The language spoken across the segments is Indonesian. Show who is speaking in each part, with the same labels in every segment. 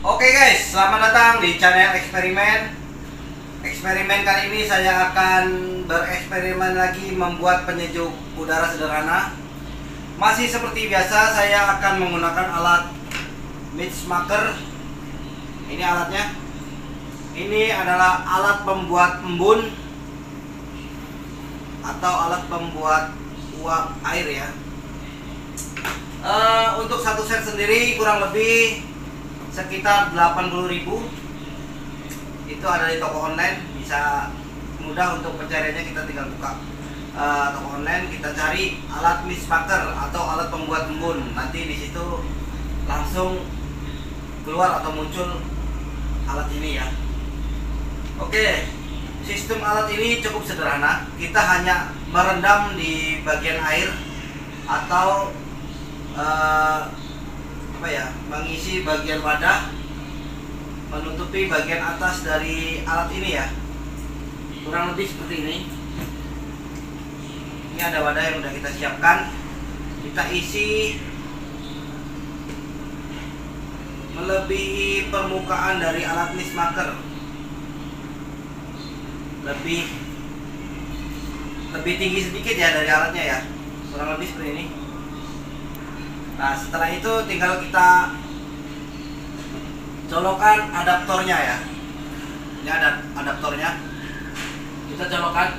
Speaker 1: Oke guys, selamat datang di channel eksperimen. Eksperimen kali ini saya akan bereksperimen lagi membuat penyejuk udara sederhana. Masih seperti biasa, saya akan menggunakan alat Mixmaker. Ini alatnya. Ini adalah alat pembuat embun atau alat pembuat uap air ya. Untuk satu set sendiri kurang lebih sekitar 80.000. Itu ada di toko online, bisa mudah untuk pencariannya. Kita tinggal buka toko online, kita cari alat Mixmaker atau alat pembuat embun. Nanti di situ langsung keluar atau muncul alat ini ya. Oke, sistem alat ini cukup sederhana. Kita hanya merendam di bagian air atau mengisi bagian wadah, menutupi bagian atas dari alat ini ya. Kurang lebih seperti ini. Ini ada wadah yang sudah kita siapkan. Kita isi melebihi permukaan dari alat Mixmaker. Lebih tinggi sedikit ya dari alatnya ya. Kurang lebih seperti ini. Nah, setelah itu tinggal kita colokkan adaptornya ya. Ini ada adaptornya. Kita colokkan.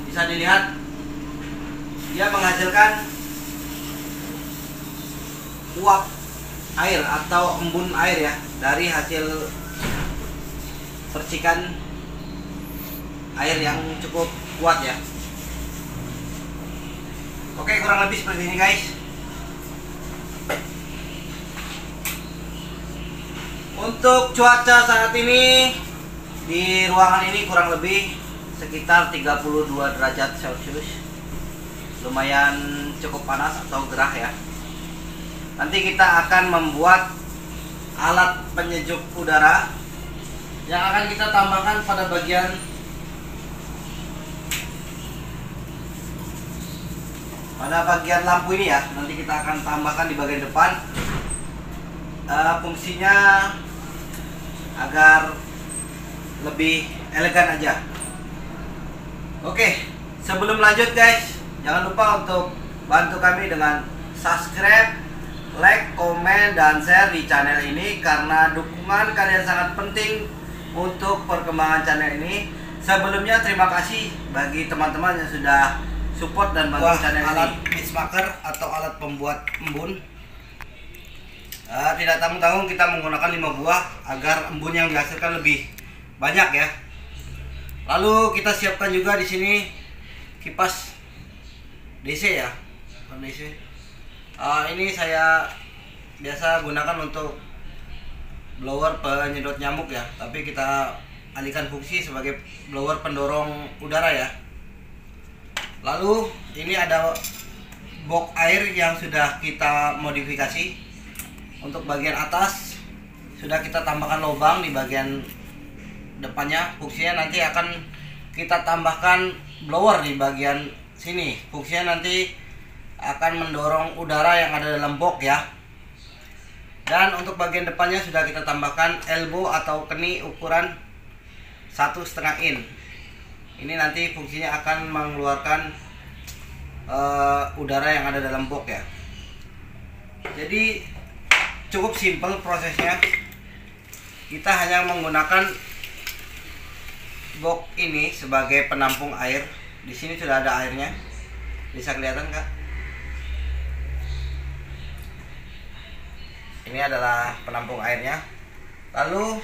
Speaker 1: Bisa dilihat dia menghasilkan uap air atau embun air ya dari hasil percikan air yang cukup kuat ya. Oke, kurang lebih seperti ini guys. Untuk cuaca saat ini di ruangan ini kurang lebih sekitar 32 derajat Celcius. Lumayan cukup panas atau gerah ya. Nanti kita akan membuat alat penyejuk udara yang akan kita tambahkan pada bagian lampu ini ya. Nanti kita akan tambahkan di bagian depan. Fungsinya agar lebih elegan aja. Oke, sebelum lanjut guys, jangan lupa untuk bantu kami dengan subscribe, like, komen, dan share di channel ini, karena dukungan kalian sangat penting untuk perkembangan channel ini. Sebelumnya terima kasih bagi teman-teman yang sudah support dan bantu channel ini. Alat Mixmaker atau alat pembuat embun. Tidak tanggung-tanggung kita menggunakan 5 buah agar embun yang dihasilkan lebih banyak ya. Lalu kita siapkan juga di sini kipas DC ya. DC. Ini saya biasa gunakan untuk blower penyedot nyamuk ya, tapi kita alihkan fungsi sebagai blower pendorong udara ya. Lalu ini ada box air yang sudah kita modifikasi. Untuk bagian atas sudah kita tambahkan lubang di bagian depannya. Fungsinya nanti akan kita tambahkan blower di bagian sini. Fungsinya nanti akan mendorong udara yang ada dalam box ya. Dan untuk bagian depannya sudah kita tambahkan elbow atau keni ukuran 1,5 in. Ini nanti fungsinya akan mengeluarkan udara yang ada dalam box ya. Jadi cukup simpel prosesnya. Kita hanya menggunakan box ini sebagai penampung air. Di sini sudah ada airnya. Bisa kelihatan Kak? Ini adalah penampung airnya. Lalu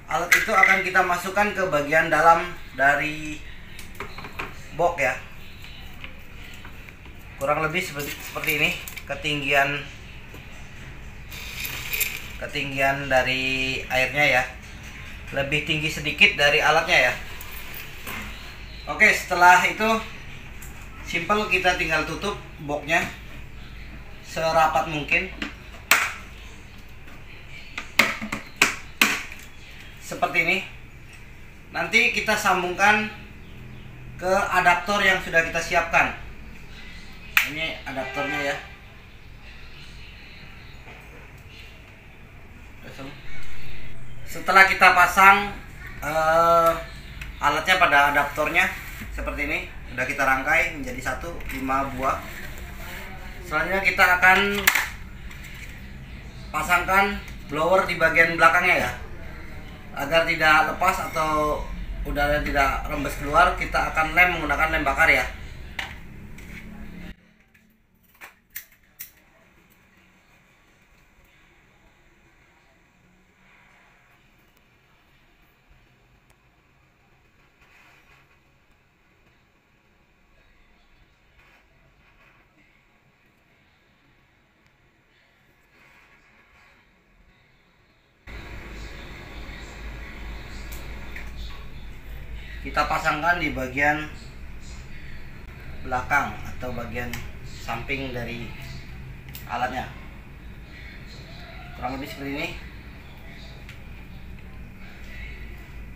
Speaker 1: alat itu akan kita masukkan ke bagian dalam dari box ya. Kurang lebih seperti ini ketinggian dari airnya ya. Lebih tinggi sedikit dari alatnya ya. Oke, setelah itu simple, kita tinggal tutup boxnya serapat mungkin. Seperti ini. Nanti kita sambungkan ke adaptor yang sudah kita siapkan. Ini adaptornya ya. Setelah kita pasang alatnya pada adaptornya seperti ini, sudah kita rangkai menjadi 5 buah. Selanjutnya kita akan pasangkan blower di bagian belakangnya ya, agar tidak lepas atau udara tidak rembes keluar. Kita akan lem menggunakan lem bakar ya. Kita pasangkan di bagian belakang atau bagian samping dari alatnya, kurang lebih seperti ini.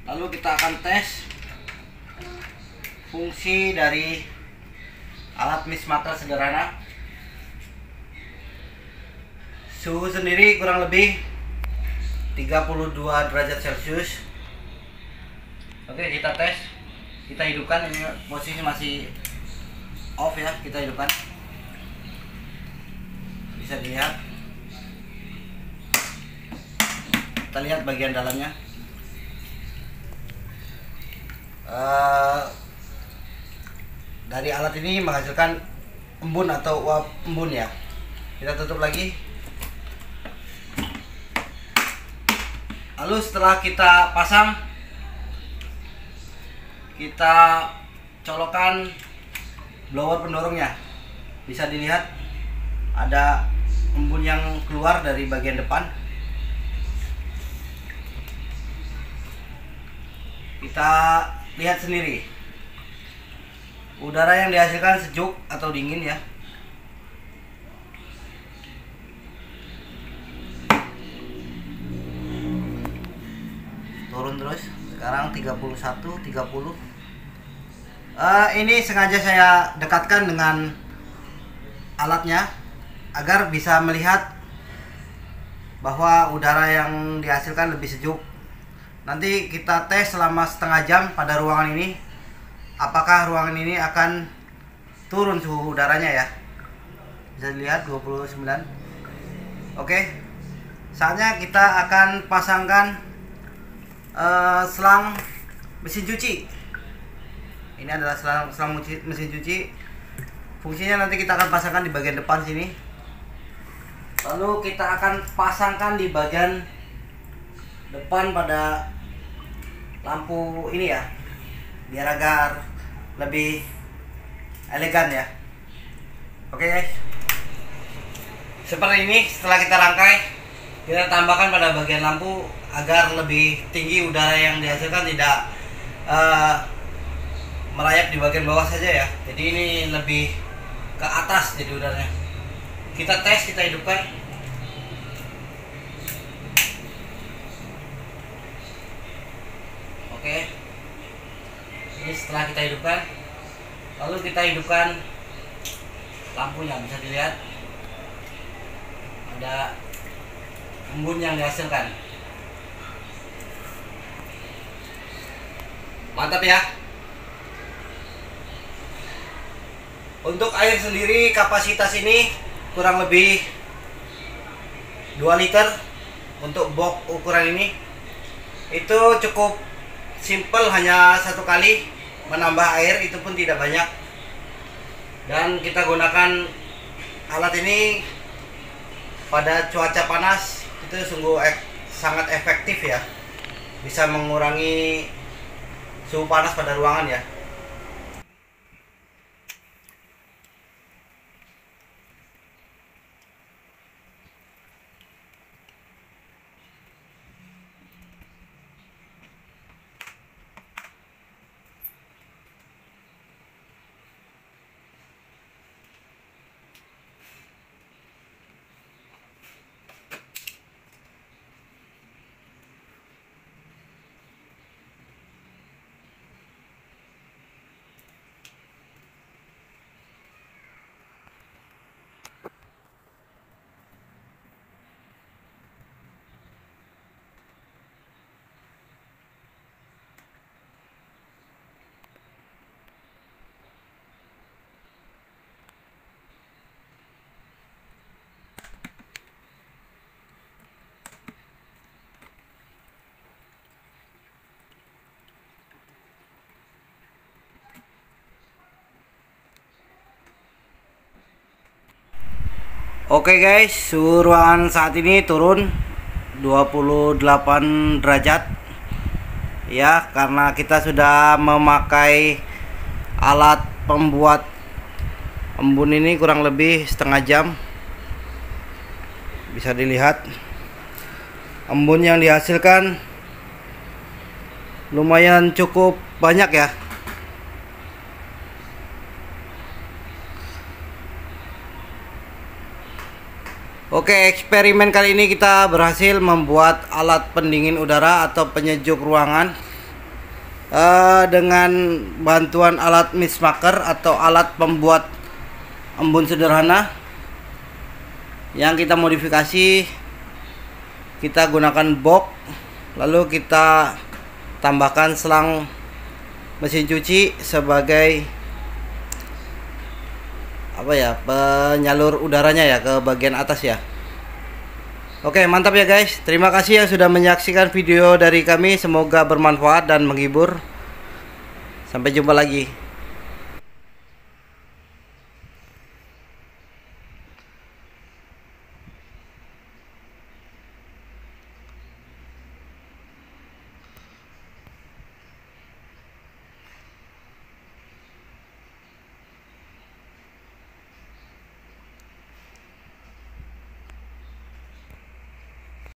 Speaker 1: Lalu kita akan tes fungsi dari alat mix maker sederhana. Suhu sendiri kurang lebih 32 derajat Celcius. Oke, kita tes, kita hidupkan. Ini posisinya masih off ya, kita hidupkan. Bisa dilihat, kita lihat bagian dalamnya. Dari alat ini menghasilkan embun atau uap embun ya. Kita tutup lagi. Lalu setelah kita pasang, kita colokkan blower pendorongnya. Bisa dilihat ada embun yang keluar dari bagian depan. Kita lihat sendiri, udara yang dihasilkan sejuk atau dingin ya. Turun terus, sekarang 31, 30. Ini sengaja saya dekatkan dengan alatnya agar bisa melihat bahwa udara yang dihasilkan lebih sejuk. Nanti kita tes selama setengah jam pada ruangan ini, apakah ruangan ini akan turun suhu udaranya ya. Bisa dilihat 29. Oke, saatnya kita akan pasangkan selang mesin cuci. Ini adalah selang mesin cuci. Fungsinya nanti kita akan pasangkan di bagian depan sini. Lalu kita akan pasangkan di bagian depan pada lampu ini ya, biar agar lebih elegan ya. Oke guys, seperti ini. Setelah kita rangkai, kita tambahkan pada bagian lampu agar lebih tinggi udara yang dihasilkan, tidak merayap di bagian bawah saja ya. Jadi ini lebih ke atas jadi udaranya. Kita tes, kita hidupkan. Oke, ini setelah kita hidupkan, lalu kita hidupkan lampunya. Bisa dilihat ada embun yang dihasilkan. Mantap ya. Untuk air sendiri, kapasitas ini kurang lebih 2 liter. Untuk box ukuran ini itu cukup simple, hanya 1 kali menambah air, itu pun tidak banyak. Dan kita gunakan alat ini pada cuaca panas, itu sungguh sangat efektif ya, bisa mengurangi suhu panas pada ruangan ya. Oke guys, suhu ruangan saat ini turun 28 derajat ya, karena kita sudah memakai alat pembuat embun ini kurang lebih setengah jam. Bisa dilihat embun yang dihasilkan lumayan cukup banyak ya. Oke, eksperimen kali ini kita berhasil membuat alat pendingin udara atau penyejuk ruangan dengan bantuan alat mistmaker atau alat pembuat embun sederhana yang kita modifikasi. Kita gunakan box, lalu kita tambahkan selang mesin cuci sebagai penyalur udaranya ya ke bagian atas ya. Oke, mantap ya guys. Terima kasih yang sudah menyaksikan video dari kami. Semoga bermanfaat dan menghibur. Sampai jumpa lagi.